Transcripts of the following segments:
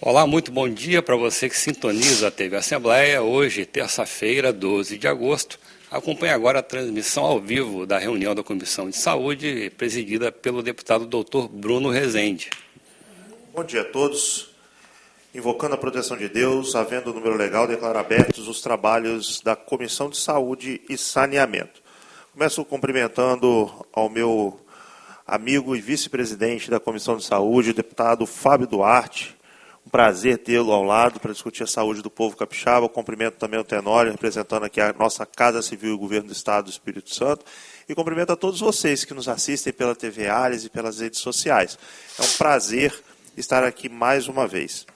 Olá, muito bom dia para você que sintoniza a TV Assembleia. Hoje, terça-feira, 12 de agosto. Acompanhe agora a transmissão ao vivo da reunião da Comissão de Saúde, presidida pelo deputado Dr. Bruno Rezende. Bom dia a todos. Invocando a proteção de Deus, havendo o número legal, declaro abertos os trabalhos da Comissão de Saúde e Saneamento. Começo cumprimentando ao meu amigo e vice-presidente da Comissão de Saúde, o deputado Fábio Duarte. Um prazer tê-lo ao lado para discutir a saúde do povo capixaba. Cumprimento também o Tenório, representando aqui a nossa Casa Civil e o Governo do Estado do Espírito Santo. E cumprimento a todos vocês que nos assistem pela TV Ares e pelas redes sociais. É um prazer estar aqui mais uma vez.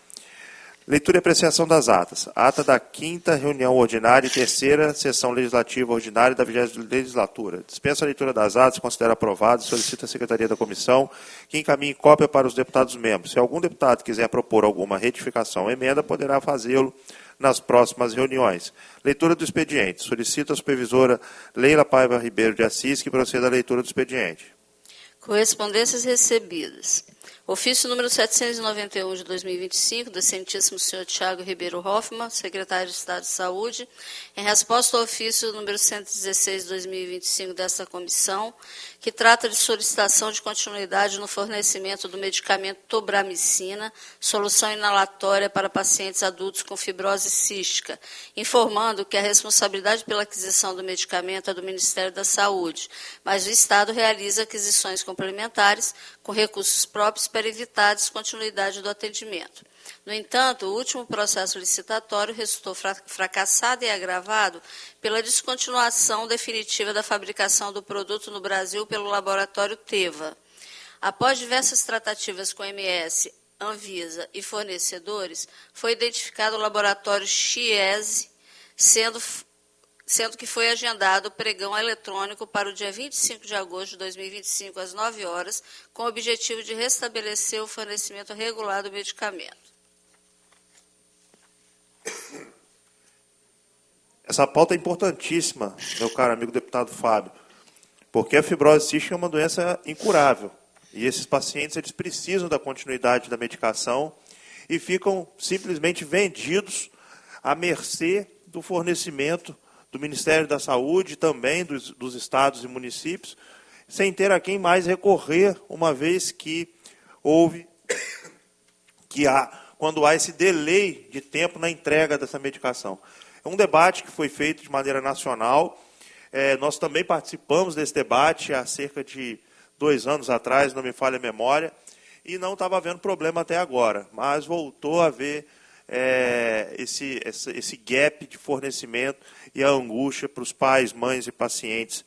Leitura e apreciação das atas. Ata da 5ª reunião ordinária e 3ª sessão legislativa ordinária da 20ª legislatura. Dispensa a leitura das atas, considera aprovado e solicita à Secretaria da Comissão que encaminhe cópia para os deputados membros. Se algum deputado quiser propor alguma retificação ou emenda, poderá fazê-lo nas próximas reuniões. Leitura do expediente. Solicita a supervisora Leila Paiva Ribeiro de Assis que proceda à leitura do expediente. Correspondências recebidas. Ofício número 791 de 2025, do excelentíssimo senhor Tiago Ribeiro Hoffmann, secretário de Estado de Saúde, em resposta ao ofício número 116 de 2025 desta comissão, que trata de solicitação de continuidade no fornecimento do medicamento tobramicina, solução inalatória para pacientes adultos com fibrose cística, informando que a responsabilidade pela aquisição do medicamento é do Ministério da Saúde, mas o Estado realiza aquisições complementares com recursos próprios para evitar a descontinuidade do atendimento. No entanto, o último processo licitatório resultou fracassado e agravado pela descontinuação definitiva da fabricação do produto no Brasil pelo laboratório Teva. Após diversas tratativas com a MS, Anvisa e fornecedores, foi identificado o laboratório Chiesi, sendo que foi agendado o pregão eletrônico para o dia 25 de agosto de 2025, às 9 horas, com o objetivo de restabelecer o fornecimento regular do medicamento. Essa pauta é importantíssima, meu caro amigo deputado Fábio, porque a fibrose cística é uma doença incurável. E esses pacientes eles precisam da continuidade da medicação e ficam simplesmente vendidos à mercê do fornecimento do Ministério da Saúde, também dos estados e municípios, sem ter a quem mais recorrer, uma vez que quando há esse delay de tempo na entrega dessa medicação. É um debate que foi feito de maneira nacional. Nós também participamos desse debate há cerca de 2 anos atrás, não me falha a memória, e não estava havendo problema até agora, mas voltou a haver esse gap de fornecimento e a angústia para os pais, mães e pacientes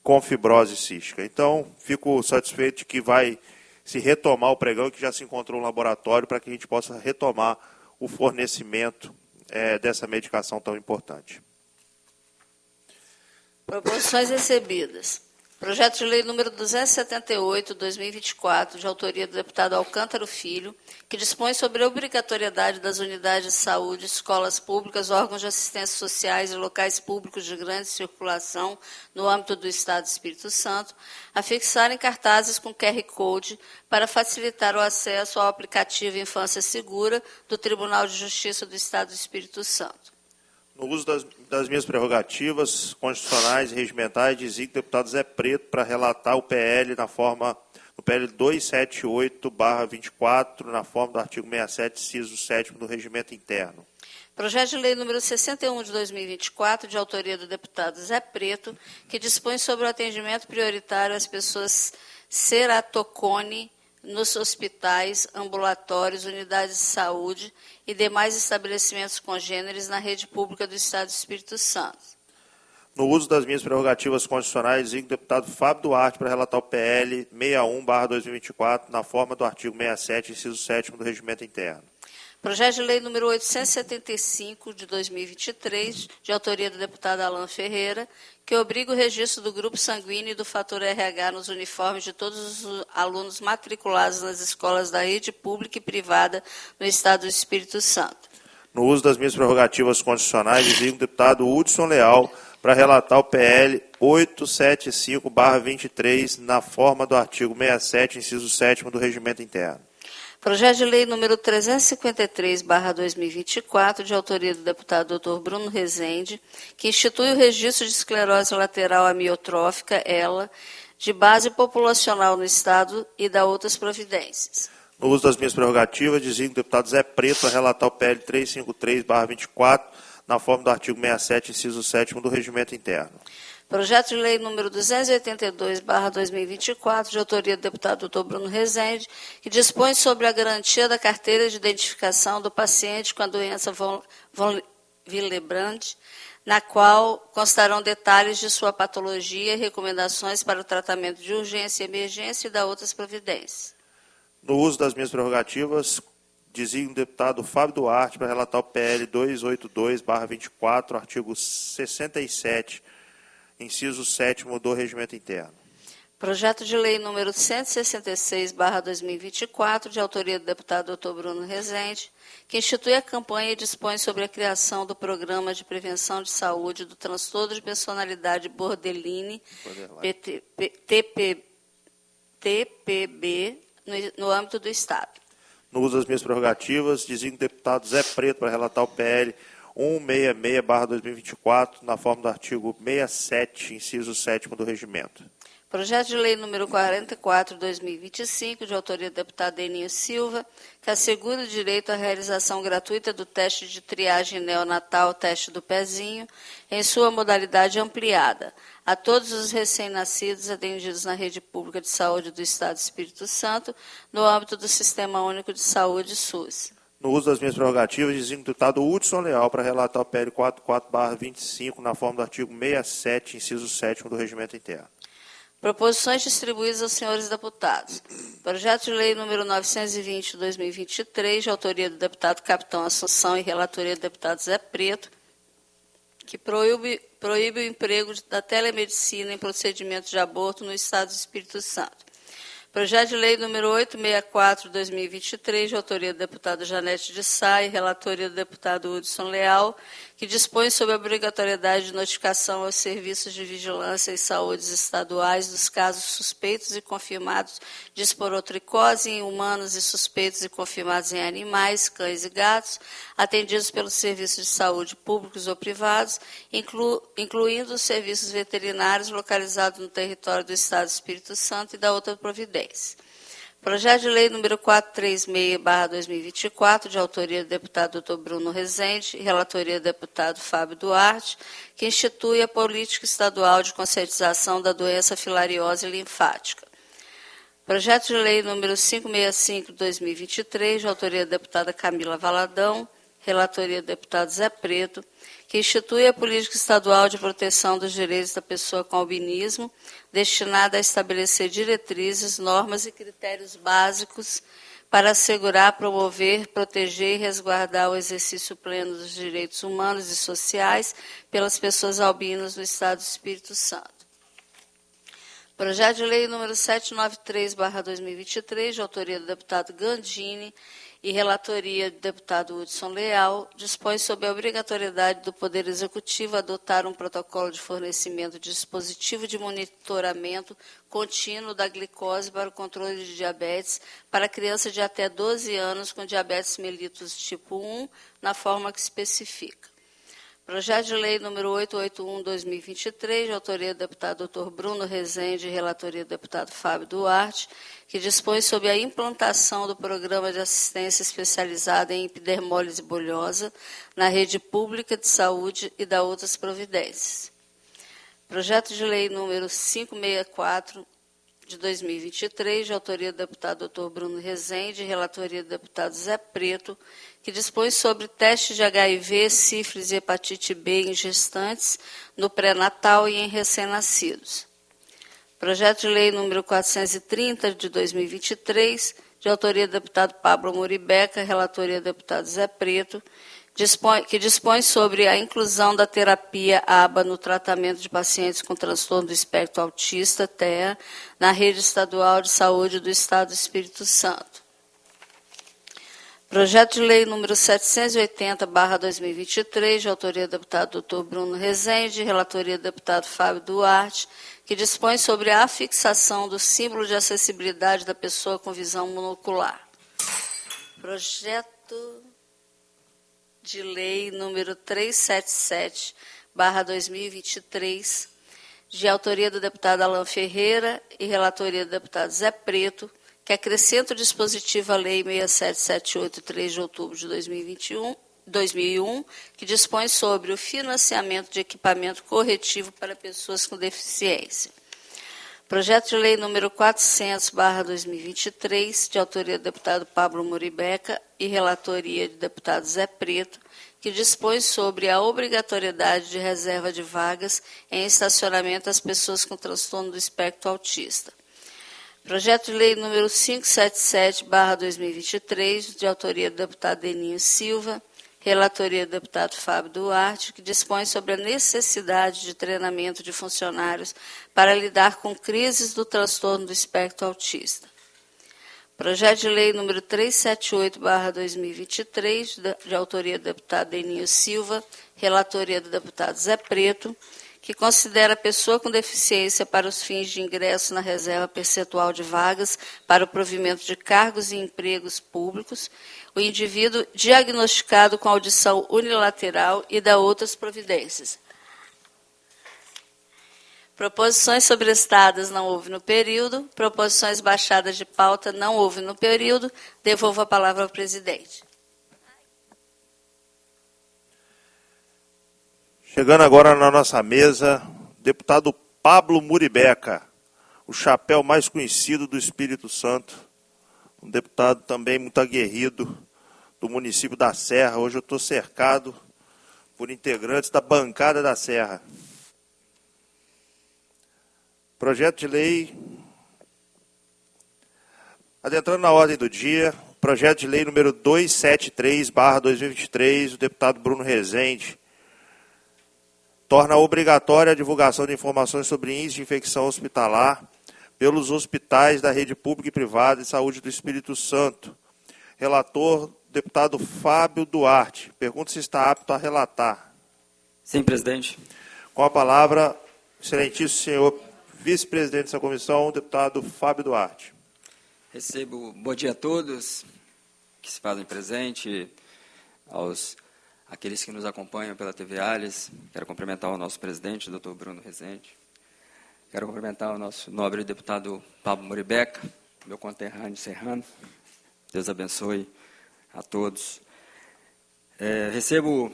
com fibrose cística. Então, fico satisfeito de que vai se retomar o pregão e que já se encontrou um laboratório para que a gente possa retomar o fornecimento dessa medicação tão importante. Proposições recebidas. Projeto de lei número 278, 2024, de autoria do deputado Alcântara Filho, que dispõe sobre a obrigatoriedade das unidades de saúde, escolas públicas, órgãos de assistência sociais e locais públicos de grande circulação no âmbito do Estado do Espírito Santo, a fixarem cartazes com QR Code para facilitar o acesso ao aplicativo Infância Segura do Tribunal de Justiça do Estado do Espírito Santo. No uso das minhas prerrogativas constitucionais e regimentais, designo o deputado Zé Preto para relatar o PL no PL 278/24, na forma do artigo 67, inciso 7º do Regimento Interno. Projeto de lei número 61 de 2024, de autoria do deputado Zé Preto, que dispõe sobre o atendimento prioritário às pessoas ceratocone nos hospitais, ambulatórios, unidades de saúde e demais estabelecimentos congêneres na rede pública do Estado do Espírito Santo. No uso das minhas prerrogativas constitucionais, designo o deputado Fábio Duarte para relatar o PL 61/2024, na forma do artigo 67, inciso 7º do Regimento Interno. Projeto de lei número 875, de 2023, de autoria do deputado Alan Ferreira, que obriga o registro do grupo sanguíneo e do fator RH nos uniformes de todos os alunos matriculados nas escolas da rede pública e privada no Estado do Espírito Santo. No uso das minhas prerrogativas constitucionais, designo o deputado Hudson Leal para relatar o PL 875/23, na forma do artigo 67, inciso 7º do Regimento Interno. Projeto de lei número 353/2024, de autoria do deputado Dr. Bruno Rezende, que institui o registro de esclerose lateral amiotrófica, ELA, de base populacional no Estado e da outras providências. No uso das minhas prerrogativas, designo o deputado Zé Preto a relatar o PL 353/24, na forma do artigo 67, inciso 7º do Regimento Interno. Projeto de lei número 282/2024, de autoria do deputado Dr. Bruno Rezende, que dispõe sobre a garantia da carteira de identificação do paciente com a doença von Willebrand, na qual constarão detalhes de sua patologia e recomendações para o tratamento de urgência e emergência e da outras providências. No uso das minhas prerrogativas, designo o deputado Fábio Duarte para relatar o PL 282/24, artigo 67, inciso 7º do Regimento Interno. Projeto de lei número 166/2024, de autoria do deputado Dr. Bruno Rezende, que institui a campanha e dispõe sobre a criação do Programa de Prevenção de Saúde do Transtorno de Personalidade Borderline, TPB, no âmbito do Estado. No uso das minhas prerrogativas, designo o deputado Zé Preto para relatar o PL 166/2024, na forma do artigo 67, inciso 7º do Regimento. Projeto de lei número 44/2025, de autoria do deputado Eninho Silva, que assegura o direito à realização gratuita do teste de triagem neonatal, teste do pezinho, em sua modalidade ampliada, a todos os recém-nascidos atendidos na rede pública de saúde do Estado do Espírito Santo, no âmbito do Sistema Único de Saúde, SUS. No uso das minhas prerrogativas, designo o deputado Hudson Leal para relatar o PL 44/25, na forma do artigo 67, inciso 7º do Regimento Interno. Proposições distribuídas aos senhores deputados. Projeto de lei número 920/2023, de autoria do deputado Capitão Assunção e relatoria do deputado Zé Preto, que proíbe o emprego da telemedicina em procedimentos de aborto no Estado do Espírito Santo. Projeto de lei número 864/2023, de autoria do deputado Janete de Sá e relatoria do deputado Hudson Leal, que dispõe sobre a obrigatoriedade de notificação aos serviços de vigilância e saúde estaduais dos casos suspeitos e confirmados de esporotricose em humanos e suspeitos e confirmados em animais, cães e gatos, atendidos pelos serviços de saúde públicos ou privados, incluindo os serviços veterinários localizados no território do Estado do Espírito Santo e da outra providência. Projeto de lei número 436/2024, de autoria do deputado Dr. Bruno Rezende e relatoria do deputado Fábio Duarte, que institui a política estadual de conscientização da doença filariose linfática. Projeto de lei número 565/2023, de autoria da deputada Camila Valadão, relatoria do deputado Zé Preto, que institui a política estadual de proteção dos direitos da pessoa com albinismo, destinada a estabelecer diretrizes, normas e critérios básicos para assegurar, promover, proteger e resguardar o exercício pleno dos direitos humanos e sociais pelas pessoas albinas no Estado do Espírito Santo. Projeto de lei número 793/2023, de autoria do deputado Gandini e relatoria do deputado Hudson Leal, dispõe sobre a obrigatoriedade do Poder Executivo adotar um protocolo de fornecimento de dispositivo de monitoramento contínuo da glicose para o controle de diabetes para criança de até 12 anos com diabetes mellitus tipo 1, na forma que especifica. Projeto de lei número 881/2023, de autoria do deputado Dr. Bruno Rezende e relatoria do deputado Fábio Duarte, que dispõe sobre a implantação do Programa de Assistência Especializada em Epidermólise Bulhosa na rede pública de saúde e da outras providências. Projeto de lei número 564, de 2023, de autoria do deputado Dr. Bruno Rezende e relatoria do deputado Zé Preto, que dispõe sobre teste de HIV, sífilis e hepatite B em gestantes, no pré-natal e em recém-nascidos. Projeto de lei número 430, de 2023, de autoria do deputado Pablo Muribeca, relatoria do deputado Zé Preto, que dispõe sobre a inclusão da terapia ABA no tratamento de pacientes com transtorno do espectro autista, TEA, na rede estadual de saúde do Estado do Espírito Santo. Projeto de lei número 780/2023, de autoria do deputado Dr. Bruno Rezende, relatoria do deputado Fábio Duarte, que dispõe sobre a fixação do símbolo de acessibilidade da pessoa com visão monocular. Projeto de lei número 377/2023, de autoria do deputado Alan Ferreira e relatoria do deputado Zé Preto, que acrescenta o dispositivo à Lei 67788, 3 de outubro de 2001, que dispõe sobre o financiamento de equipamento corretivo para pessoas com deficiência. Projeto de lei número 400/2023, de autoria do deputado Pablo Muribeca e relatoria do deputado Zé Preto, que dispõe sobre a obrigatoriedade de reserva de vagas em estacionamento às pessoas com transtorno do espectro autista. Projeto de lei número 577/2023, de autoria do deputado Deninho Silva, relatoria do deputado Fábio Duarte, que dispõe sobre a necessidade de treinamento de funcionários para lidar com crises do transtorno do espectro autista. Projeto de lei número 378/2023, de autoria do deputado Deninho Silva, relatoria do deputado Zé Preto, que considera a pessoa com deficiência para os fins de ingresso na reserva percentual de vagas para o provimento de cargos e empregos públicos, o indivíduo diagnosticado com audição unilateral e da outras providências. Proposições sobrestadas não houve no período, proposições baixadas de pauta não houve no período. Devolvo a palavra ao presidente. Chegando agora na nossa mesa, deputado Pablo Muribeca, o chapéu mais conhecido do Espírito Santo, um deputado também muito aguerrido do município da Serra. Hoje eu estou cercado por integrantes da bancada da Serra. Projeto de lei, adentrando na ordem do dia, projeto de lei número 273/2023, do deputado Bruno Rezende, torna obrigatória a divulgação de informações sobre índice de infecção hospitalar pelos hospitais da rede pública e privada de saúde do Espírito Santo. Relator, deputado Fábio Duarte. Pergunta se está apto a relatar. Sim, presidente. Com a palavra, excelentíssimo senhor vice-presidente dessa comissão, deputado Fábio Duarte. Recebo bom dia a todos que se fazem presente, aqueles que nos acompanham pela TV Alias. Quero cumprimentar o nosso presidente, o doutor Bruno Rezende. Quero cumprimentar o nosso nobre deputado Pablo Muribeca, meu conterrâneo serrano. Deus abençoe a todos. Recebo,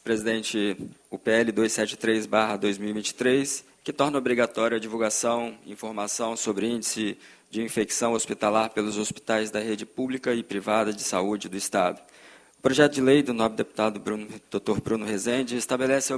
presidente, o PL 273/2023, que torna obrigatória a divulgação e informação sobre índice de infecção hospitalar pelos hospitais da rede pública e privada de saúde do Estado. O projeto de lei do nobre deputado Dr. Bruno Rezende estabelece a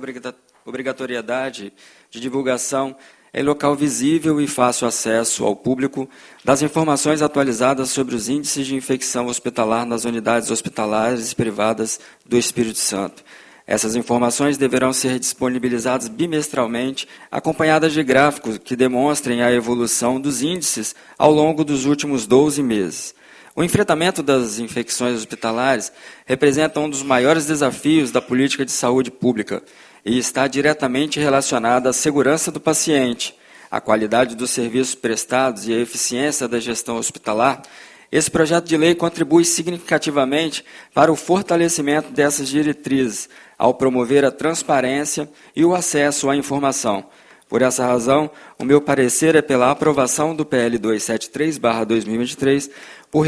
obrigatoriedade de divulgação em local visível e fácil acesso ao público das informações atualizadas sobre os índices de infecção hospitalar nas unidades hospitalares privadas do Espírito Santo. Essas informações deverão ser disponibilizadas bimestralmente, acompanhadas de gráficos que demonstrem a evolução dos índices ao longo dos últimos 12 meses. O enfrentamento das infecções hospitalares representa um dos maiores desafios da política de saúde pública e está diretamente relacionado à segurança do paciente, à qualidade dos serviços prestados e à eficiência da gestão hospitalar. Esse projeto de lei contribui significativamente para o fortalecimento dessas diretrizes, ao promover a transparência e o acesso à informação. Por essa razão, o meu parecer é pela aprovação do PL 273/2023, por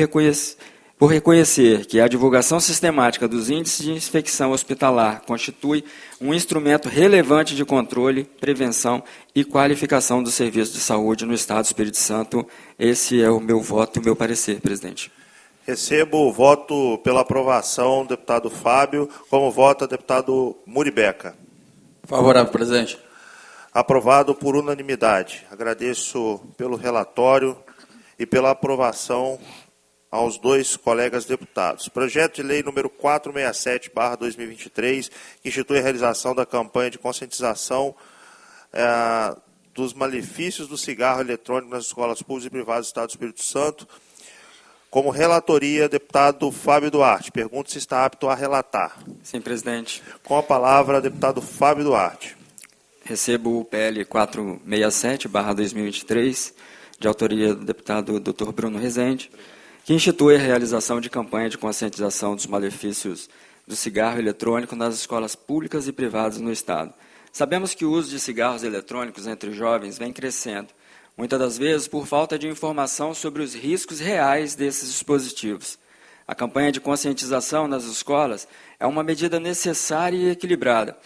reconhecer que a divulgação sistemática dos índices de infecção hospitalar constitui um instrumento relevante de controle, prevenção e qualificação dos serviços de saúde no Estado do Espírito Santo. Esse é o meu voto e o meu parecer, presidente. Recebo o voto pela aprovação, deputado Fábio. Como vota, deputado Muribeca? Favorável, presidente. Aprovado por unanimidade. Agradeço pelo relatório e pela aprovação aos dois colegas deputados. Projeto de lei número 467/2023, que institui a realização da campanha de conscientização dos malefícios do cigarro eletrônico nas escolas públicas e privadas do Estado do Espírito Santo. Como relatoria, deputado Fábio Duarte. Pergunto se está apto a relatar. Sim, presidente. Com a palavra, deputado Fábio Duarte. Recebo o PL 467/2023, de autoria do deputado Dr. Bruno Rezende, que institui a realização de campanha de conscientização dos malefícios do cigarro eletrônico nas escolas públicas e privadas no Estado. Sabemos que o uso de cigarros eletrônicos entre os jovens vem crescendo, muitas das vezes por falta de informação sobre os riscos reais desses dispositivos. A campanha de conscientização nas escolas é uma medida necessária e equilibrada,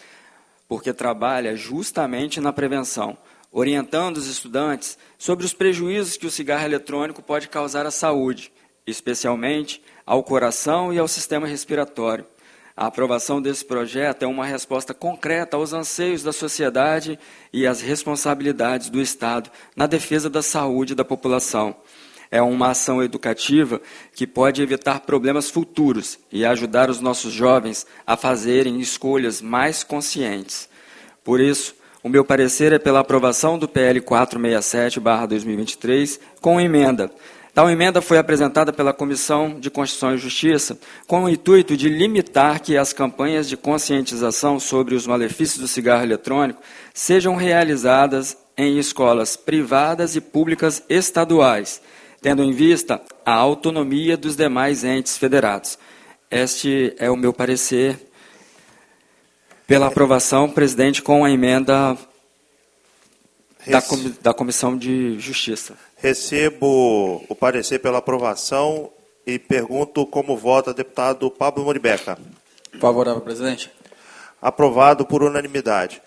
porque trabalha justamente na prevenção, orientando os estudantes sobre os prejuízos que o cigarro eletrônico pode causar à saúde, especialmente ao coração e ao sistema respiratório. A aprovação desse projeto é uma resposta concreta aos anseios da sociedade e às responsabilidades do Estado na defesa da saúde da população. É uma ação educativa que pode evitar problemas futuros e ajudar os nossos jovens a fazerem escolhas mais conscientes. Por isso, o meu parecer é pela aprovação do PL 467/2023 com emenda. Tal emenda foi apresentada pela Comissão de Constituição e Justiça com o intuito de limitar que as campanhas de conscientização sobre os malefícios do cigarro eletrônico sejam realizadas em escolas privadas e públicas estaduais, tendo em vista a autonomia dos demais entes federados. Este é o meu parecer pela aprovação, presidente, com a emenda da Comissão de Justiça. Recebo o parecer pela aprovação e pergunto como vota o deputado Pablo Muribeca. Favorável, presidente. Aprovado por unanimidade.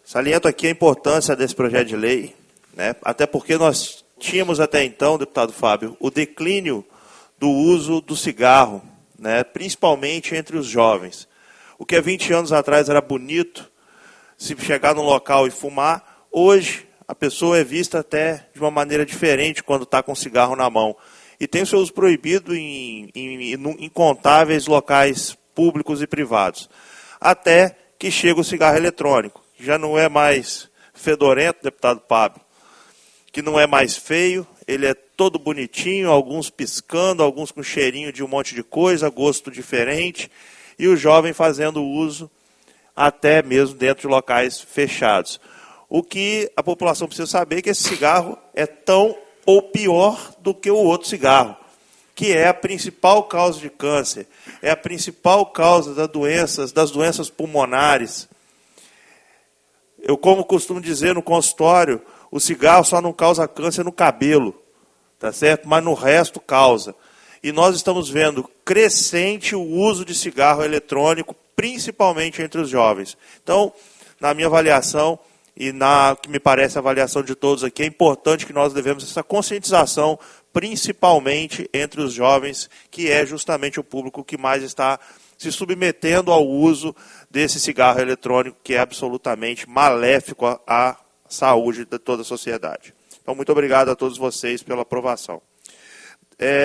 Saliento aqui a importância desse projeto de lei, né? Até porque nós tínhamos até então, deputado Fábio, o declínio do uso do cigarro, né? Principalmente entre os jovens. O que há 20 anos atrás era bonito, se chegar num local e fumar, hoje a pessoa é vista até de uma maneira diferente quando está com o cigarro na mão. E tem o seu uso proibido em incontáveis locais públicos e privados. Até que chega o cigarro eletrônico, que já não é mais fedorento, deputado Pablo, que não é mais feio, ele é todo bonitinho, alguns piscando, alguns com cheirinho de um monte de coisa, gosto diferente, e o jovem fazendo uso até mesmo dentro de locais fechados. O que a população precisa saber é que esse cigarro é tão ou pior do que o outro cigarro, que é a principal causa de câncer, é a principal causa das doenças pulmonares. Eu, como costumo dizer no consultório, o cigarro só não causa câncer no cabelo, tá certo? Mas no resto causa. E nós estamos vendo crescente o uso de cigarro eletrônico, principalmente entre os jovens. Então, na minha avaliação, e na que me parece a avaliação de todos aqui, é importante que nós devemos essa conscientização, principalmente entre os jovens, que é justamente o público que mais está se submetendo ao uso desse cigarro eletrônico, que é absolutamente maléfico à saúde de toda a sociedade. Então, muito obrigado a todos vocês pela aprovação.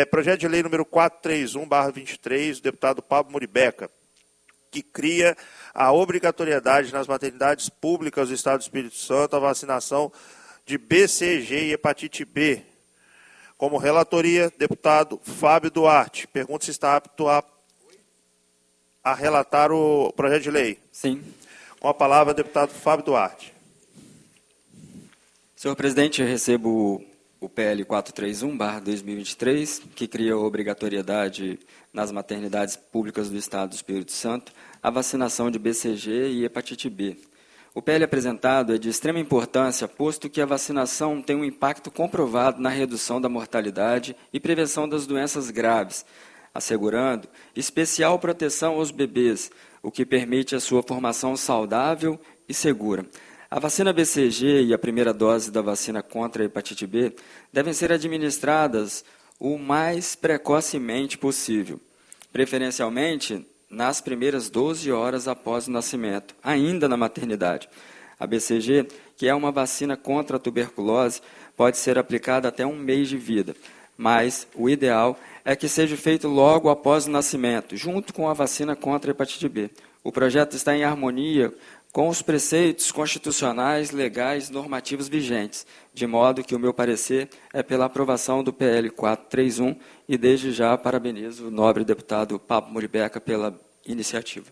Projeto de lei número 431/23, do deputado Pablo Muribeca, que cria a obrigatoriedade nas maternidades públicas do Estado do Espírito Santo a vacinação de BCG e hepatite B. Como relatoria, deputado Fábio Duarte. Pergunto se está apto a relatar o projeto de lei. Sim. Com a palavra, deputado Fábio Duarte. Senhor presidente, eu recebo o PL 431/2023, que cria a obrigatoriedade nas maternidades públicas do Estado do Espírito Santo a vacinação de BCG e hepatite B. O PL apresentado é de extrema importância, posto que a vacinação tem um impacto comprovado na redução da mortalidade e prevenção das doenças graves, assegurando especial proteção aos bebês, o que permite a sua formação saudável e segura. A vacina BCG e a primeira dose da vacina contra a hepatite B devem ser administradas o mais precocemente possível, preferencialmente nas primeiras 12 horas após o nascimento, ainda na maternidade. A BCG, que é uma vacina contra a tuberculose, pode ser aplicada até 1 mês de vida, mas o ideal é que seja feito logo após o nascimento, junto com a vacina contra a hepatite B. O projeto está em harmonia com os preceitos constitucionais, legais e normativos vigentes, de modo que o meu parecer é pela aprovação do PL 431 e desde já parabenizo o nobre deputado Pablo Muribeca pela iniciativa.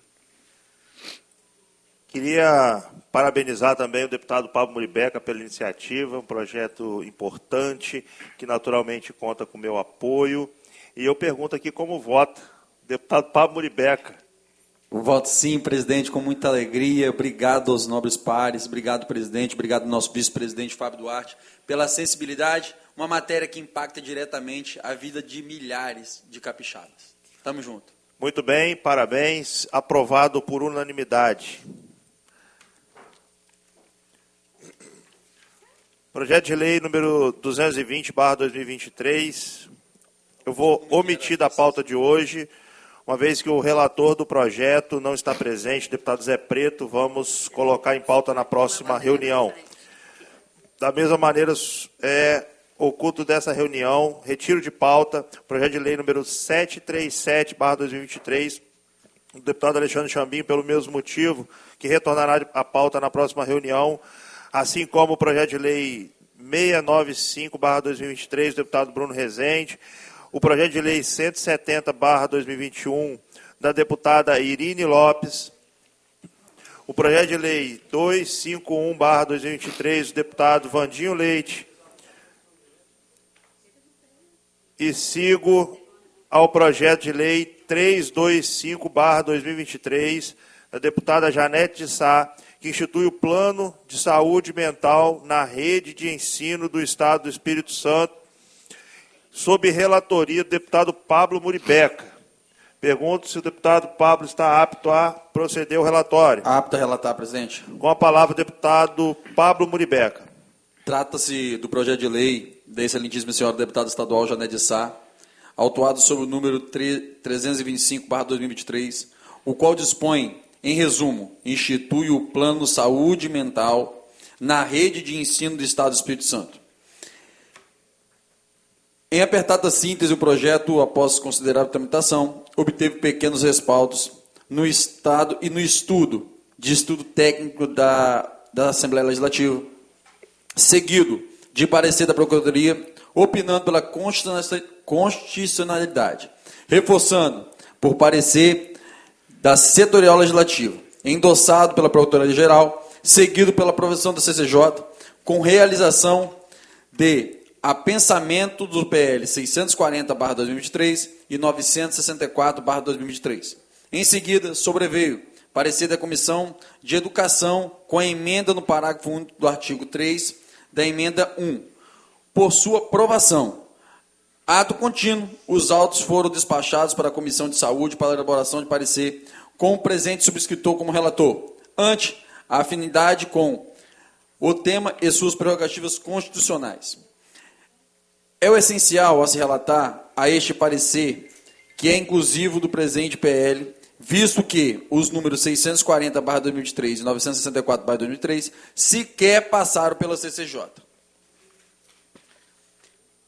Queria parabenizar também o deputado Pablo Muribeca pela iniciativa, um projeto importante, que naturalmente conta com o meu apoio. E eu pergunto aqui como vota o deputado Pablo Muribeca. Voto sim, presidente, com muita alegria. Obrigado aos nobres pares, obrigado, presidente, obrigado ao nosso vice-presidente Fábio Duarte pela sensibilidade, uma matéria que impacta diretamente a vida de milhares de capixabas. Tamo junto. Muito bem, parabéns. Aprovado por unanimidade. Projeto de lei número 220/2023. Eu vou omitir da pauta de hoje, uma vez que o relator do projeto não está presente, deputado Zé Preto, vamos colocar em pauta na próxima reunião. Da mesma maneira, oculto dessa reunião, retiro de pauta, projeto de lei número 737/2023, do deputado Alexandre Chambim, pelo mesmo motivo, que retornará à pauta na próxima reunião, assim como o projeto de lei 695/2023, do deputado Bruno Rezende, o projeto de lei 170/2021, da deputada Irine Lopes, o projeto de lei 251/2023, do deputado Vandinho Leite, e sigo ao projeto de lei 325/2023, da deputada Janete de Sá, que institui o Plano de Saúde Mental na Rede de Ensino do Estado do Espírito Santo, sob relatoria do deputado Pablo Muribeca. Pergunto se o deputado Pablo está apto a proceder ao relatório. Apto a relatar, presidente. Com a palavra, o deputado Pablo Muribeca. Trata-se do projeto de lei da excelentíssima senhora deputada estadual Janete de Sá, autuado sob o número 325/2023, o qual dispõe, em resumo, institui o Plano Saúde Mental na Rede de Ensino do Estado do Espírito Santo. Em apertada síntese, o projeto, após considerável tramitação, obteve pequenos respaldos no Estado e no estudo técnico da Assembleia Legislativa, seguido de parecer da Procuradoria, opinando pela constitucionalidade, reforçando por parecer da Setorial Legislativa, endossado pela Procuradoria-Geral, seguido pela aprovação da CCJ, com realização de apensamento do PL 640/2023 e 964/2023. Em seguida, sobreveio parecer da Comissão de Educação com a emenda no parágrafo único do artigo 3 da emenda 1. Por sua aprovação, ato contínuo, os autos foram despachados para a Comissão de Saúde para a elaboração de parecer com o presente subscritor como relator, ante a afinidade com o tema e suas prerrogativas constitucionais. É o essencial a se relatar a este parecer, que é inclusivo do presente PL, visto que os números 640/2023 e 964/2023 sequer passaram pela CCJ.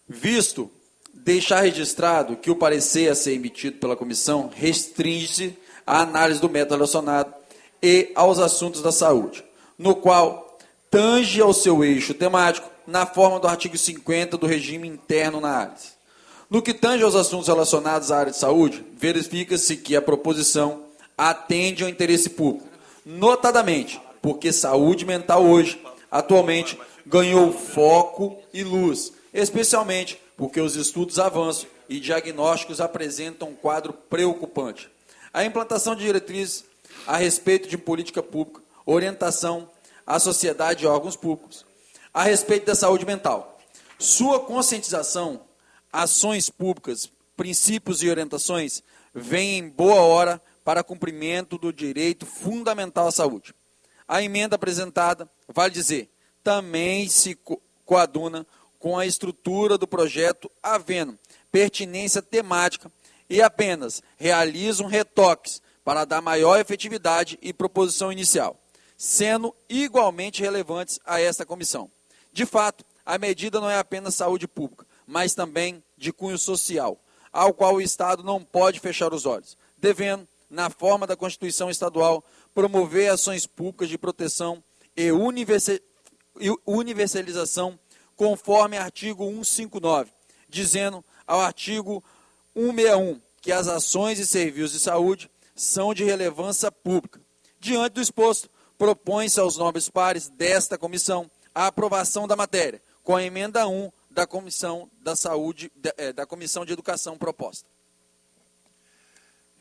Visto deixar registrado que o parecer a ser emitido pela comissão restringe-se à análise do método relacionado e aos assuntos da saúde, no qual tange ao seu eixo temático na forma do artigo 50 do regime interno na área. No que tange aos assuntos relacionados à área de saúde, verifica-se que a proposição atende ao interesse público, notadamente porque saúde mental hoje, atualmente, ganhou foco e luz, especialmente porque os estudos avançam e diagnósticos apresentam um quadro preocupante. A implantação de diretrizes a respeito de política pública, orientação à sociedade e órgãos públicos, a respeito da saúde mental. Sua conscientização, ações públicas, princípios e orientações vêm em boa hora para cumprimento do direito fundamental à saúde. A emenda apresentada, vale dizer, também se coaduna com a estrutura do projeto, havendo pertinência temática e apenas realizam retoques para dar maior efetividade e proposição inicial, sendo igualmente relevantes a esta comissão. De fato, a medida não é apenas saúde pública, mas também de cunho social, ao qual o Estado não pode fechar os olhos, devendo, na forma da Constituição Estadual, promover ações públicas de proteção e universalização, conforme artigo 159, dizendo ao artigo 161 que as ações e serviços de saúde são de relevância pública. Diante do exposto, propõe-se aos nobres pares desta comissão a aprovação da matéria, com a emenda 1 da da Comissão da Saúde, da Comissão de Educação proposta.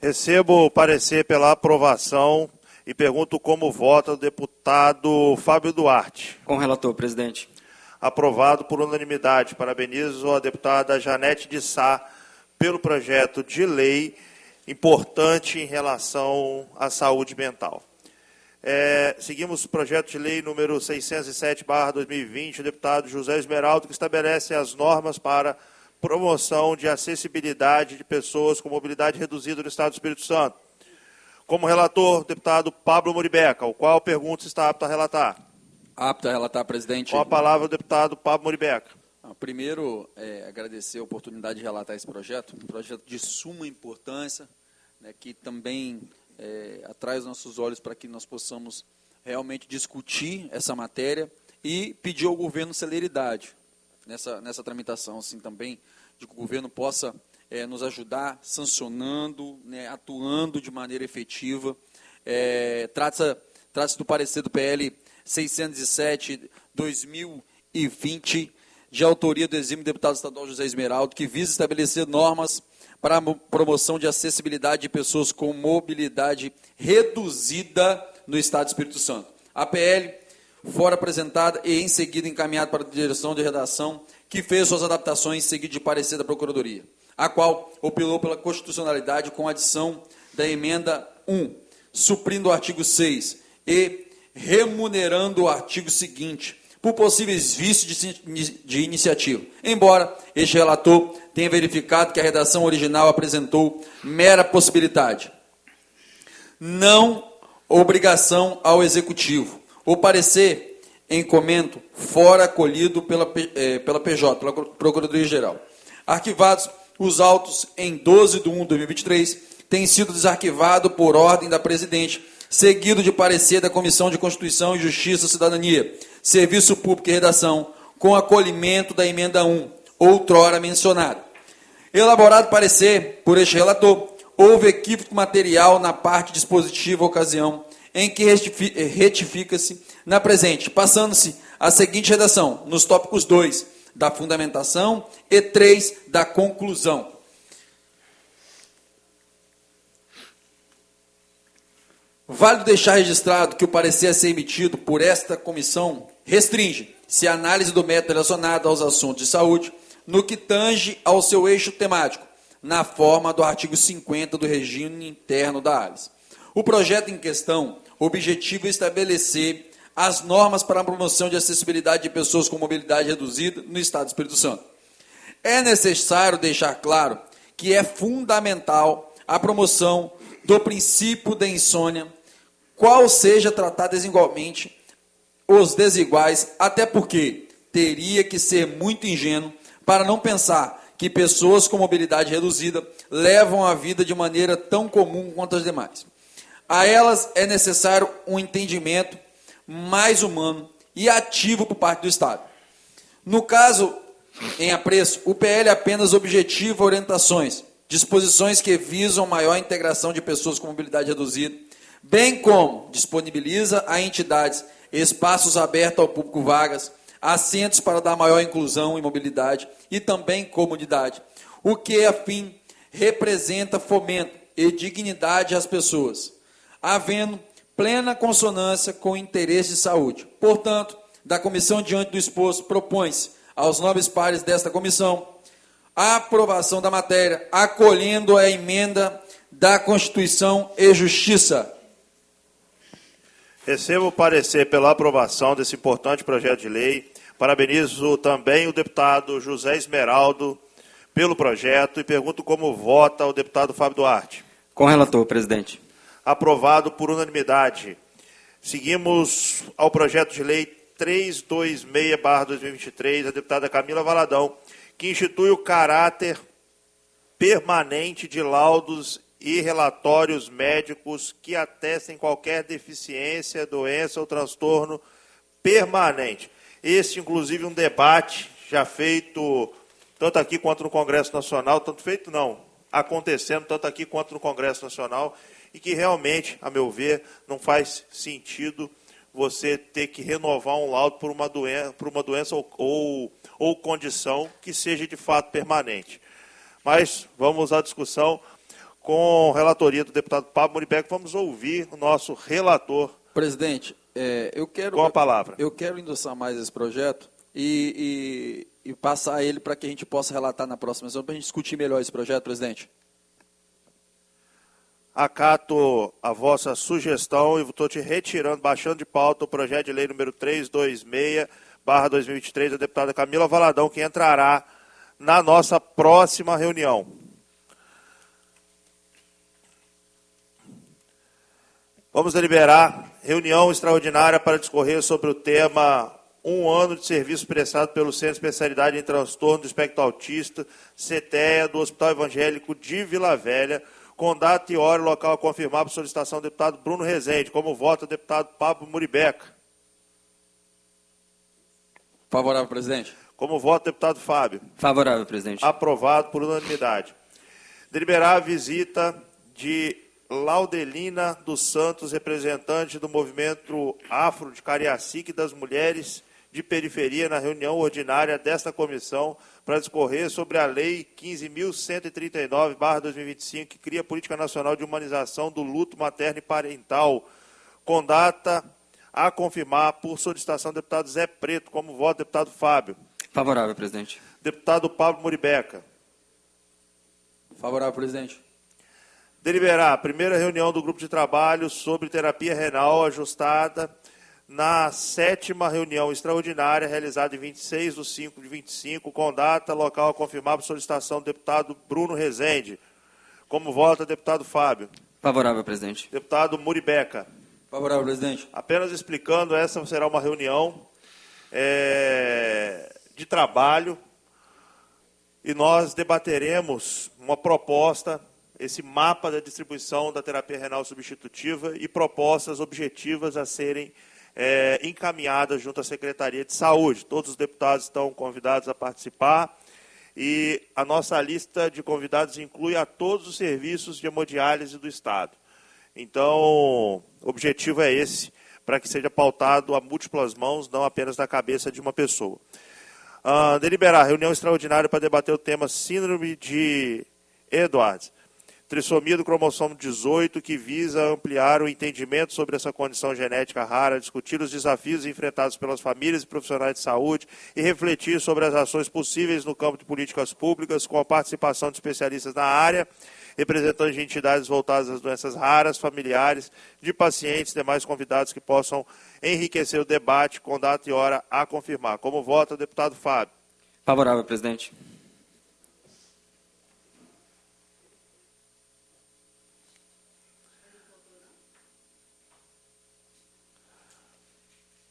Recebo o parecer pela aprovação e pergunto como vota o deputado Fábio Duarte. Com o relator, presidente. Aprovado por unanimidade. Parabenizo a deputada Janete de Sá pelo projeto de lei importante em relação à saúde mental. Seguimos o projeto de lei número 607/2020, o deputado José Esmeraldo, que estabelece as normas para promoção de acessibilidade de pessoas com mobilidade reduzida no Estado do Espírito Santo. Como relator, o deputado Pablo Muribeca, o qual pergunta se está apto a relatar. Apto a relatar, presidente. Com a palavra o deputado Pablo Muribeca. Primeiro, agradecer a oportunidade de relatar esse projeto, um projeto de suma importância, né, que também atrai os nossos olhos para que nós possamos realmente discutir essa matéria e pedir ao governo celeridade nessa tramitação, assim também, de que o governo possa nos ajudar sancionando, né, atuando de maneira efetiva. Trata-se do parecer do PL 607/2020, de autoria do exímio deputado estadual José Esmeraldo, que visa estabelecer normas para a promoção de acessibilidade de pessoas com mobilidade reduzida no Estado do Espírito Santo. A PL fora apresentada e em seguida encaminhada para a direção de redação, que fez suas adaptações em seguida de parecer da Procuradoria, a qual opilou pela constitucionalidade com a adição da emenda 1, suprindo o artigo 6 e remunerando o artigo seguinte, por possíveis vícios de iniciativa. Embora este relator tenha verificado que a redação original apresentou mera possibilidade, não obrigação ao Executivo. O parecer em comento fora acolhido pela PJ, pela Procuradoria-Geral. Arquivados os autos em 12/1/2023, tem sido desarquivado por ordem da presidente, seguido de parecer da Comissão de Constituição e Justiça e Cidadania, Serviço Público e Redação, com acolhimento da emenda 1, outrora mencionada. Elaborado parecer por este relator, houve equívoco material na parte dispositiva ocasião, em que retifica-se na presente, passando-se a seguinte redação, nos tópicos 2 da fundamentação e 3 da conclusão. Vale deixar registrado que o parecer a ser emitido por esta comissão restringe-se a análise do método relacionado aos assuntos de saúde, no que tange ao seu eixo temático, na forma do artigo 50 do regime interno da ALIS. O projeto em questão objetiva estabelecer as normas para a promoção de acessibilidade de pessoas com mobilidade reduzida no Estado do Espírito Santo. É necessário deixar claro que é fundamental a promoção do princípio da insônia, qual seja tratado desigualmente os desiguais, até porque teria que ser muito ingênuo para não pensar que pessoas com mobilidade reduzida levam a vida de maneira tão comum quanto as demais. A elas é necessário um entendimento mais humano e ativo por parte do Estado. No caso em apreço, o PL apenas objetiva orientações, disposições que visam maior integração de pessoas com mobilidade reduzida, bem como disponibiliza a entidades espaços abertos ao público, vagas, assentos para dar maior inclusão e mobilidade e também comodidade, o que, a fim, representa fomento e dignidade às pessoas, havendo plena consonância com o interesse de saúde. Portanto, da comissão, diante do exposto, propõe-se aos nobres pares desta comissão a aprovação da matéria, acolhendo a emenda da Constituição e Justiça. Recebo o parecer pela aprovação desse importante projeto de lei. Parabenizo também o deputado José Esmeraldo pelo projeto e pergunto como vota o deputado Fábio Duarte. Com o relator, presidente. Aprovado por unanimidade. Seguimos ao projeto de lei 326/2023, a deputada Camila Valadão, que institui o caráter permanente de laudos e relatórios médicos que atestem qualquer deficiência, doença ou transtorno permanente. Este, inclusive, um debate já feito tanto aqui quanto no Congresso Nacional, acontecendo tanto aqui quanto no Congresso Nacional, e que realmente, a meu ver, não faz sentido você ter que renovar um laudo por uma doença ou condição que seja de fato permanente. Mas vamos à discussão com a relatoria do deputado Pablo Muribeca. Vamos ouvir o nosso relator. Presidente, Com a palavra. Eu quero endossar mais esse projeto e passar ele para que a gente possa relatar na próxima sessão, para a gente discutir melhor esse projeto, presidente. Acato a sugestão e estou te retirando, baixando de pauta o projeto de lei número 326/2023 da deputada Camila Valadão, que entrará na nossa próxima reunião. Vamos deliberar reunião extraordinária para discorrer sobre o tema 1 ano de serviço prestado pelo Centro de Especialidade em Transtorno do Espectro Autista, CETEA, do Hospital Evangélico de Vila Velha, com data e hora e local a confirmar por solicitação do deputado Bruno Rezende. Como vota o deputado Pablo Muribeca? Favorável, presidente. Como vota o deputado Fábio? Favorável, presidente. Aprovado por unanimidade. Deliberar a visita de Laudelina dos Santos, representante do movimento Afro de Cariacica e das Mulheres de Periferia, na reunião ordinária desta comissão, para discorrer sobre a Lei 15.139/2025, que cria a Política Nacional de Humanização do Luto Materno e Parental, com data a confirmar por solicitação do deputado Zé Preto. Como vota o deputado Fábio? Favorável, presidente. Deputado Pablo Muribeca. Favorável, presidente. Deliberar a primeira reunião do grupo de trabalho sobre terapia renal ajustada na 7ª reunião extraordinária realizada em 26/5/25, com data local a confirmar por solicitação do deputado Bruno Rezende. Como vota, deputado Fábio? Favorável, presidente. Deputado Muribeca. Favorável, presidente. Apenas explicando, essa será uma reunião de trabalho e nós debateremos uma proposta, esse mapa da distribuição da terapia renal substitutiva e propostas objetivas a serem encaminhadas junto à Secretaria de Saúde. Todos os deputados estão convidados a participar e a nossa lista de convidados inclui a todos os serviços de hemodiálise do Estado. Então, o objetivo é esse, para que seja pautado a múltiplas mãos, não apenas na cabeça de uma pessoa. Deliberar reunião extraordinária para debater o tema Síndrome de Edwards, trissomia do cromossomo 18, que visa ampliar o entendimento sobre essa condição genética rara, discutir os desafios enfrentados pelas famílias e profissionais de saúde e refletir sobre as ações possíveis no campo de políticas públicas, com a participação de especialistas na área, representantes de entidades voltadas às doenças raras, familiares, de pacientes e demais convidados que possam enriquecer o debate, com data e hora a confirmar. Como vota, deputado Fábio? Favorável, presidente.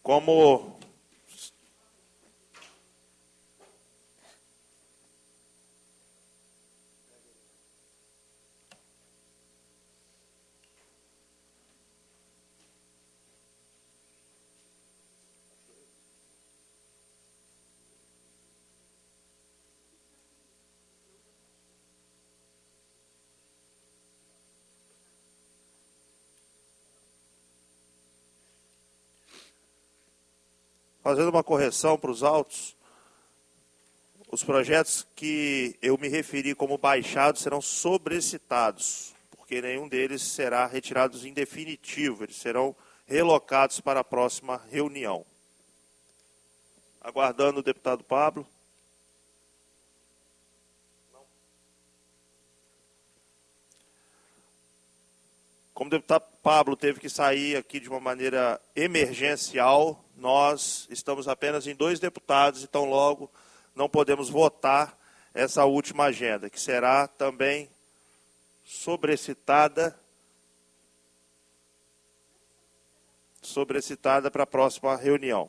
Como fazendo uma correção para os autos, os projetos que eu me referi como baixados serão sobrecitados, porque nenhum deles será retirado em definitivo, eles serão relocados para a próxima reunião. Aguardando o deputado Pablo. Como o deputado Pablo teve que sair aqui de uma maneira emergencial, nós estamos apenas em 2 deputados, então logo não podemos votar essa última agenda, que será também sobrecitada para a próxima reunião.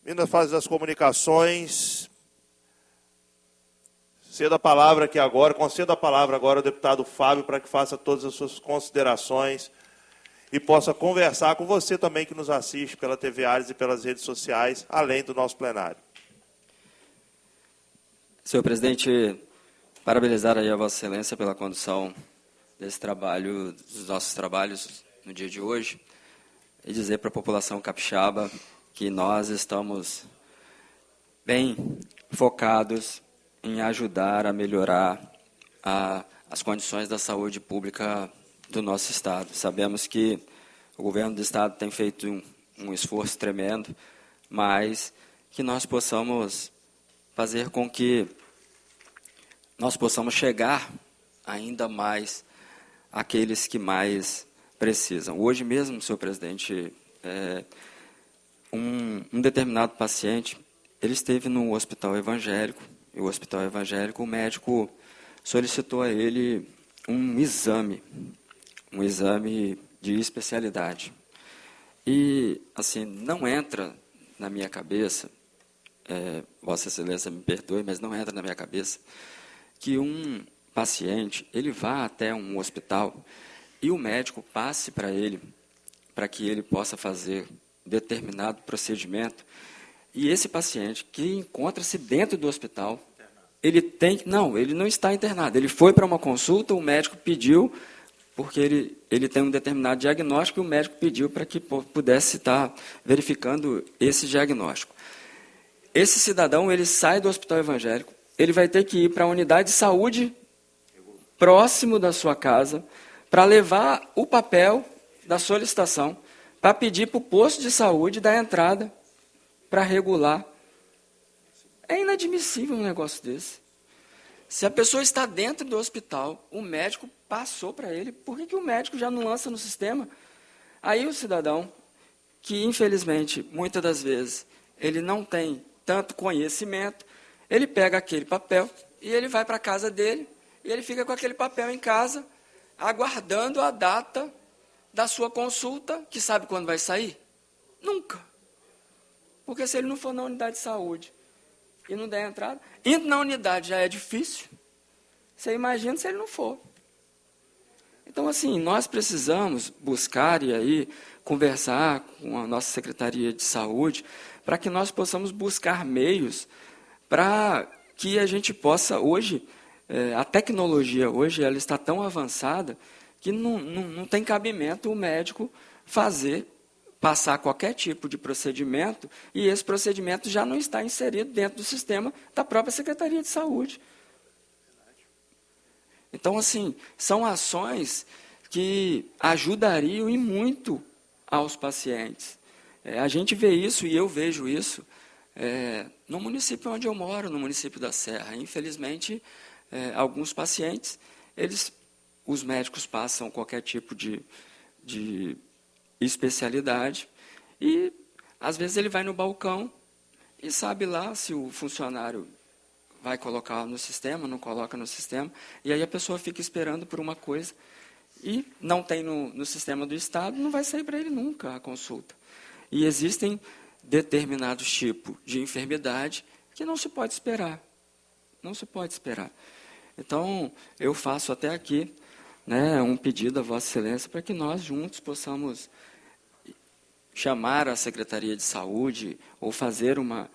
Indo à fase das comunicações, concedo a palavra agora ao deputado Fábio para que faça todas as suas considerações e possa conversar com você também que nos assiste pela TV Ares e pelas redes sociais, além do nosso plenário. Senhor presidente, parabenizar aí a Vossa Excelência pela condução desse trabalho, dos nossos trabalhos no dia de hoje, e dizer para a população capixaba que nós estamos bem focados em ajudar a melhorar as condições da saúde pública do nosso Estado. Sabemos que o governo do Estado tem feito um esforço tremendo, mas que nós possamos fazer com que nós possamos chegar ainda mais àqueles que mais precisam. Hoje mesmo, senhor presidente, um determinado paciente, ele esteve no hospital evangélico, e o hospital evangélico, o médico solicitou a ele um exame de especialidade. E, assim, não entra na minha cabeça, Vossa Excelência me perdoe, mas não entra na minha cabeça que um paciente, ele vá até um hospital e o médico passe para ele, para que ele possa fazer determinado procedimento, e esse paciente que encontra-se dentro do hospital, ele não está internado, ele foi para uma consulta, o médico pediu, porque ele tem um determinado diagnóstico, e o médico pediu para que pudesse estar verificando esse diagnóstico. Esse cidadão, ele sai do hospital evangélico, ele vai ter que ir para a unidade de saúde próximo da sua casa, para levar o papel da solicitação, para pedir para o posto de saúde dar entrada para regular. É inadmissível um negócio desse. Se a pessoa está dentro do hospital, o médico passou para ele, por que o médico já não lança no sistema? Aí o cidadão, que infelizmente, muitas das vezes, ele não tem tanto conhecimento, ele pega aquele papel e ele vai para a casa dele, e ele fica com aquele papel em casa, aguardando a data da sua consulta, que sabe quando vai sair? Nunca. Porque se ele não for na unidade de saúde e não der entrada, indo na unidade já é difícil, você imagina se ele não for. Então, assim, nós precisamos buscar e aí conversar com a nossa Secretaria de Saúde para que nós possamos buscar meios para que a gente possa, hoje, a tecnologia hoje ela está tão avançada que não tem cabimento o médico passar qualquer tipo de procedimento, e esse procedimento já não está inserido dentro do sistema da própria Secretaria de Saúde. Então, assim, são ações que ajudariam e muito aos pacientes. A gente vê isso, e eu vejo isso, no município onde eu moro, no município da Serra. Infelizmente, alguns pacientes, os médicos passam qualquer tipo de especialidade, e às vezes ele vai no balcão e sabe lá se o funcionário vai colocar no sistema, não coloca no sistema, e aí a pessoa fica esperando por uma coisa, e não tem no sistema do Estado, não vai sair para ele nunca a consulta. E existem determinados tipos de enfermidade que não se pode esperar. Não se pode esperar. Então, eu faço até aqui, né, um pedido a Vossa Excelência para que nós juntos possamos chamar a Secretaria de Saúde ou fazer uma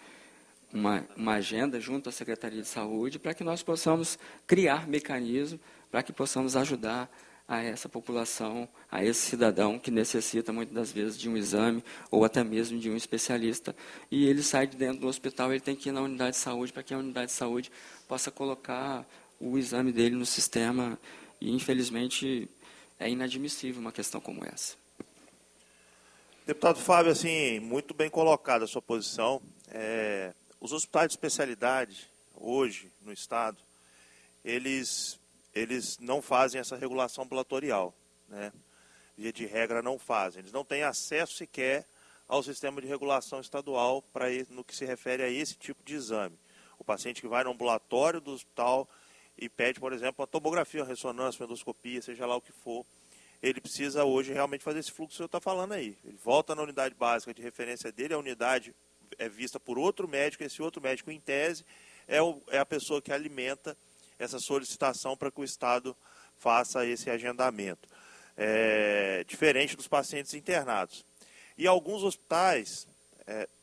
agenda junto à Secretaria de Saúde para que nós possamos criar mecanismos para que possamos ajudar a essa população, a esse cidadão que necessita muitas das vezes de um exame ou até mesmo de um especialista, e ele sai de dentro do hospital, ele tem que ir na unidade de saúde para que a unidade de saúde possa colocar o exame dele no sistema, e infelizmente é inadmissível uma questão como essa. Deputado Fábio, assim, muito bem colocada a sua posição. Os hospitais de especialidade, hoje, no Estado, eles não fazem essa regulação ambulatorial, né? Via de regra, não fazem. Eles não têm acesso sequer ao sistema de regulação estadual no que se refere a esse tipo de exame. O paciente que vai no ambulatório do hospital e pede, por exemplo, uma tomografia, uma ressonância, uma endoscopia, seja lá o que for, ele precisa hoje realmente fazer esse fluxo que o senhor está falando aí. Ele volta na unidade básica de referência dele, a unidade é vista por outro médico, esse outro médico, em tese, é a pessoa que alimenta essa solicitação para que o Estado faça esse agendamento. Diferente dos pacientes internados. E alguns hospitais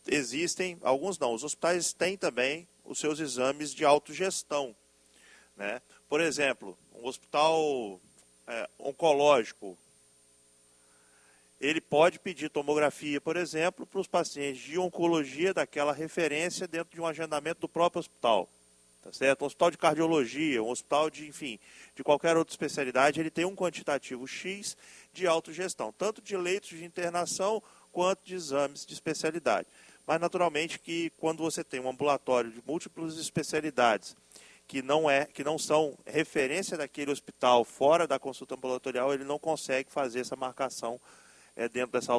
existem, alguns não, os hospitais têm também os seus exames de autogestão, né? Por exemplo, um hospital oncológico, ele pode pedir tomografia, por exemplo, para os pacientes de oncologia daquela referência dentro de um agendamento do próprio hospital. Tá certo? Um hospital de cardiologia, um hospital de, enfim, de qualquer outra especialidade, ele tem um quantitativo X de autogestão, tanto de leitos de internação quanto de exames de especialidade. Mas, naturalmente, que quando você tem um ambulatório de múltiplas especialidades que não são referência daquele hospital fora da consulta ambulatorial, ele não consegue fazer essa marcação dentro dessa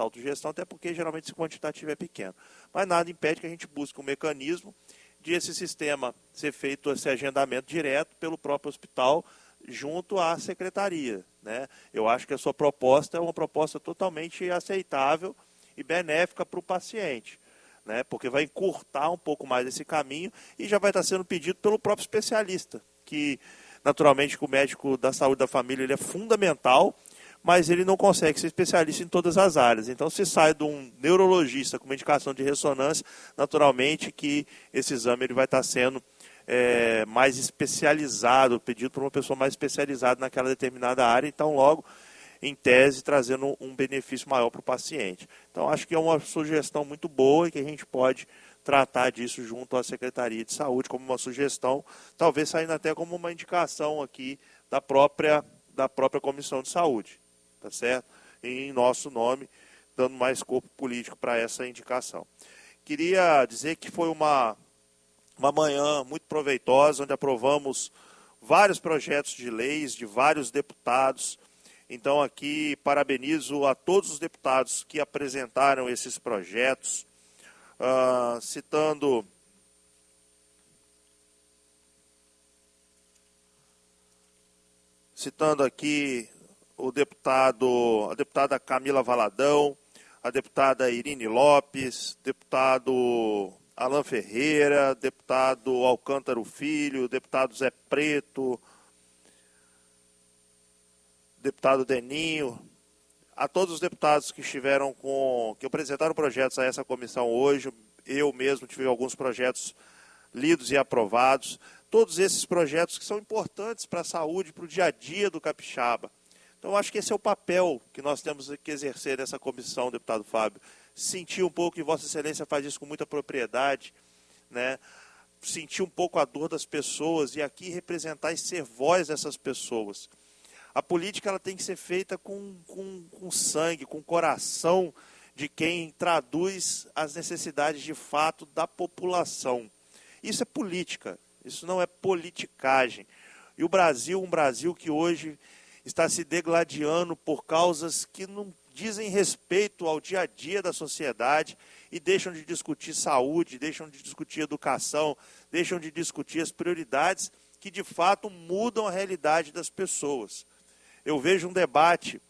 autogestão, até porque geralmente esse quantitativo é pequeno. Mas nada impede que a gente busque um mecanismo de esse sistema ser feito, esse agendamento direto pelo próprio hospital junto à secretaria, né? Eu acho que a sua proposta é uma proposta totalmente aceitável e benéfica para o paciente, né? Porque vai encurtar um pouco mais esse caminho e já vai estar sendo pedido pelo próprio especialista, que naturalmente o médico da saúde da família ele é fundamental, mas ele não consegue ser especialista em todas as áreas. Então, se sai de um neurologista com uma indicação de ressonância, naturalmente que esse exame ele vai estar sendo mais especializado, pedido por uma pessoa mais especializada naquela determinada área, então logo, em tese, trazendo um benefício maior para o paciente. Então, acho que é uma sugestão muito boa e que a gente pode tratar disso junto à Secretaria de Saúde como uma sugestão, talvez saindo até como uma indicação aqui da própria Comissão de Saúde. Tá certo? Em nosso nome, dando mais corpo político para essa indicação. Queria dizer que foi uma manhã muito proveitosa, onde aprovamos vários projetos de leis de vários deputados. Então, aqui, parabenizo a todos os deputados que apresentaram esses projetos, citando aqui a deputada Camila Valadão, a deputada Irine Lopes, deputado Alan Ferreira, deputado Alcântara Filho, deputado Zé Preto, deputado Deninho, a todos os deputados que que apresentaram projetos a essa comissão hoje. Eu mesmo tive alguns projetos lidos e aprovados. Todos esses projetos que são importantes para a saúde, para o dia a dia do capixaba. Então, eu acho que esse é o papel que nós temos que exercer nessa comissão, deputado Fábio. Sentir um pouco, e Vossa Excelência faz isso com muita propriedade, né? Sentir um pouco a dor das pessoas e aqui representar e ser voz dessas pessoas. A política ela tem que ser feita com sangue, com coração de quem traduz as necessidades de fato da população. Isso é política, isso não é politicagem. E o Brasil, um Brasil que hoje está se degladiando por causas que não dizem respeito ao dia a dia da sociedade e deixam de discutir saúde, deixam de discutir educação, deixam de discutir as prioridades que de fato mudam a realidade das pessoas. Eu vejo um debate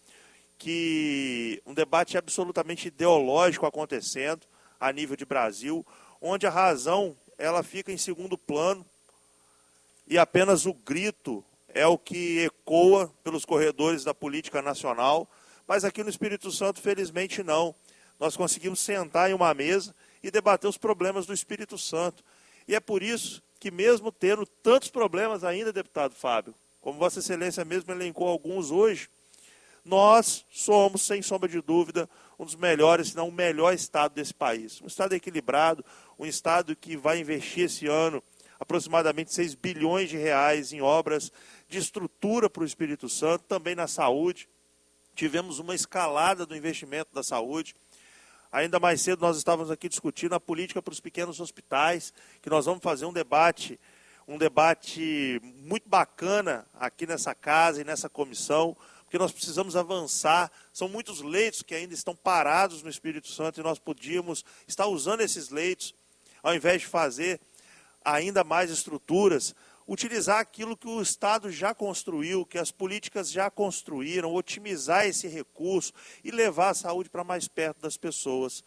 absolutamente ideológico acontecendo a nível de Brasil, onde a razão ela fica em segundo plano e apenas o grito é o que ecoa pelos corredores da política nacional, mas aqui no Espírito Santo, felizmente, não. Nós conseguimos sentar em uma mesa e debater os problemas do Espírito Santo. E é por isso que, mesmo tendo tantos problemas ainda, deputado Fábio, como Vossa Excelência mesmo elencou alguns hoje, nós somos, sem sombra de dúvida, um dos melhores, se não o melhor estado desse país. Um estado equilibrado, um estado que vai investir esse ano aproximadamente 6 bilhões de reais em obras de estrutura para o Espírito Santo, também na saúde. Tivemos uma escalada do investimento da saúde. Ainda mais cedo nós estávamos aqui discutindo a política para os pequenos hospitais, que nós vamos fazer um debate muito bacana aqui nessa casa e nessa comissão, porque nós precisamos avançar. São muitos leitos que ainda estão parados no Espírito Santo e nós podíamos estar usando esses leitos, ao invés de fazer ainda mais estruturas, utilizar aquilo que o Estado já construiu, que as políticas já construíram, otimizar esse recurso e levar a saúde para mais perto das pessoas.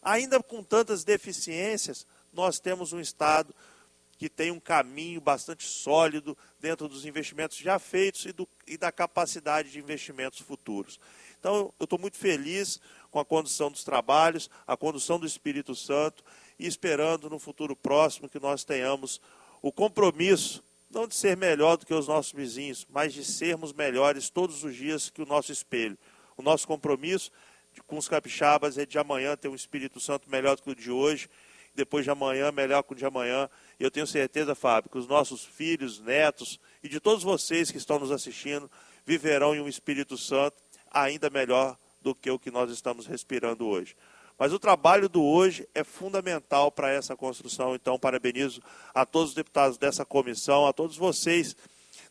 Ainda com tantas deficiências, nós temos um Estado que tem um caminho bastante sólido dentro dos investimentos já feitos e da capacidade de investimentos futuros. Então, eu estou muito feliz com a condução dos trabalhos, a condução do Espírito Santo, e esperando no futuro próximo que nós tenhamos o compromisso não de ser melhor do que os nossos vizinhos, mas de sermos melhores todos os dias que o nosso espelho. O nosso compromisso com os capixabas é de amanhã ter um Espírito Santo melhor do que o de hoje, depois de amanhã melhor que o de amanhã. E eu tenho certeza, Fábio, que os nossos filhos, netos e de todos vocês que estão nos assistindo viverão em um Espírito Santo ainda melhor do que o que nós estamos respirando hoje. Mas o trabalho do hoje é fundamental para essa construção, então parabenizo a todos os deputados dessa comissão, a todos vocês,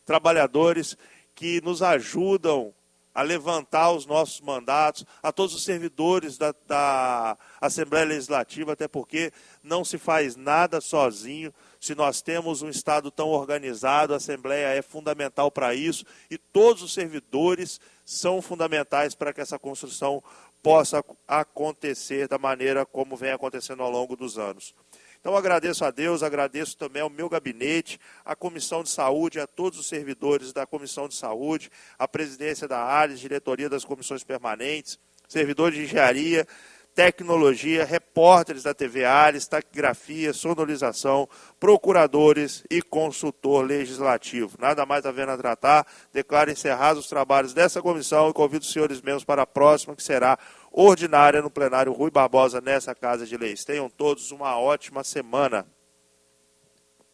trabalhadores, que nos ajudam a levantar os nossos mandatos, a todos os servidores da Assembleia Legislativa, até porque não se faz nada sozinho. Se nós temos um Estado tão organizado, a Assembleia é fundamental para isso, e todos os servidores são fundamentais para que essa construção possa acontecer da maneira como vem acontecendo ao longo dos anos. Então agradeço a Deus, agradeço também ao meu gabinete, à Comissão de Saúde, a todos os servidores da Comissão de Saúde, a presidência da ARES, diretoria das comissões permanentes, servidores de engenharia, tecnologia, repórteres da TV ARES, taquigrafia, sonorização, procuradores e consultor legislativo. Nada mais havendo a tratar, declaro encerrados os trabalhos dessa comissão e convido os senhores membros para a próxima, que será ordinária no plenário Rui Barbosa, nessa Casa de Leis. Tenham todos uma ótima semana.